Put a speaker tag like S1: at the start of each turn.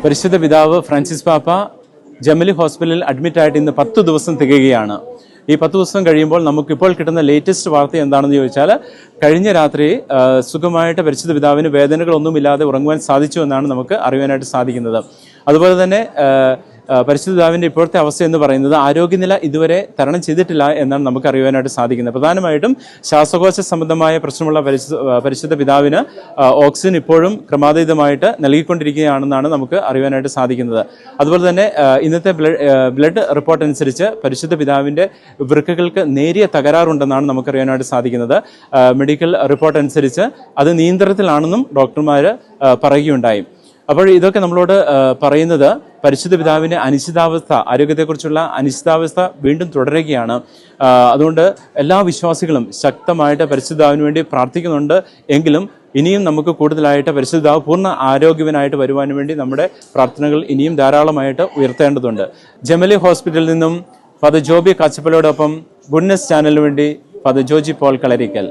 S1: പരിശുദ്ധ പിതാവ് ഫ്രാൻസിസ് പാപ്പ ജമലി ഹോസ്പിറ്റലിൽ അഡ്മിറ്റായിട്ട് ഇന്ന് 10 ദിവസം തികയുകയാണ്. ഈ 10 ദിവസം കഴിയുമ്പോൾ നമുക്കിപ്പോൾ കിട്ടുന്ന ലേറ്റസ്റ്റ് വാർത്ത എന്താണെന്ന് ചോദിച്ചാൽ, കഴിഞ്ഞ രാത്രി സുഖമായിട്ട് പരിശുദ്ധ പിതാവിന് വേദനകളൊന്നുമില്ലാതെ ഉറങ്ങുവാൻ സാധിച്ചു എന്നാണ് നമുക്ക് അറിയാനായിട്ട് സാധിക്കുന്നത്. അതുപോലെ തന്നെ പരിശുദ്ധ പിതാവിൻ്റെ ഇപ്പോഴത്തെ അവസ്ഥ എന്ന് പറയുന്നത് ആരോഗ്യനില ഇതുവരെ തരണം ചെയ്തിട്ടില്ല എന്നാണ് നമുക്ക് അറിയുവാനായിട്ട് സാധിക്കുന്നത്. പ്രധാനമായിട്ടും ശ്വാസകോശ സംബന്ധമായ പ്രശ്നമുള്ള പരിശുദ്ധ പിതാവിന് ഓക്സിജൻ ഇപ്പോഴും ക്രമാതീതമായിട്ട് നൽകിക്കൊണ്ടിരിക്കുകയാണെന്നാണ് നമുക്ക് അറിയാനായിട്ട് സാധിക്കുന്നത്. അതുപോലെ തന്നെ ഇന്നത്തെ ബ്ലഡ് റിപ്പോർട്ട് അനുസരിച്ച് പരിശുദ്ധ പിതാവിൻ്റെ വൃക്കകൾക്ക് നേരിയ തകരാറുണ്ടെന്നാണ് നമുക്കറിയാനായിട്ട് സാധിക്കുന്നത്. മെഡിക്കൽ റിപ്പോർട്ട് അനുസരിച്ച് അത് നിയന്ത്രണത്തിലാണെന്നും ഡോക്ടർമാർ പറയുകയുണ്ടായി. അപ്പോൾ ഇതൊക്കെ നമ്മളോട് പറയുന്നത് പരിശുദ്ധ പിതാവിൻ്റെ അനിശ്ചിതാവസ്ഥ, ആരോഗ്യത്തെക്കുറിച്ചുള്ള അനിശ്ചിതാവസ്ഥ വീണ്ടും തുടരുകയാണ്. അതുകൊണ്ട് എല്ലാ വിശ്വാസികളും ശക്തമായിട്ട് പരിശുദ്ധാവിന് വേണ്ടി പ്രാർത്ഥിക്കുന്നുണ്ട്. എങ്കിലും ഇനിയും നമുക്ക് കൂടുതലായിട്ട് പരിശുദ്ധാവ് പൂർണ്ണ ആരോഗ്യവനായിട്ട് വരുവാൻ വേണ്ടി നമ്മുടെ പ്രാർത്ഥനകൾ ഇനിയും ധാരാളമായിട്ട് ഉയർത്തേണ്ടതുണ്ട്. ജമലി ഹോസ്പിറ്റലിൽ നിന്നും ഫാദർ ജോബി കാച്ചപ്പലോടൊപ്പം ഗുഡ്നസ് ചാനലിന് വേണ്ടി ഫാദർ ജോജി പോൾ കളരിക്കൽ.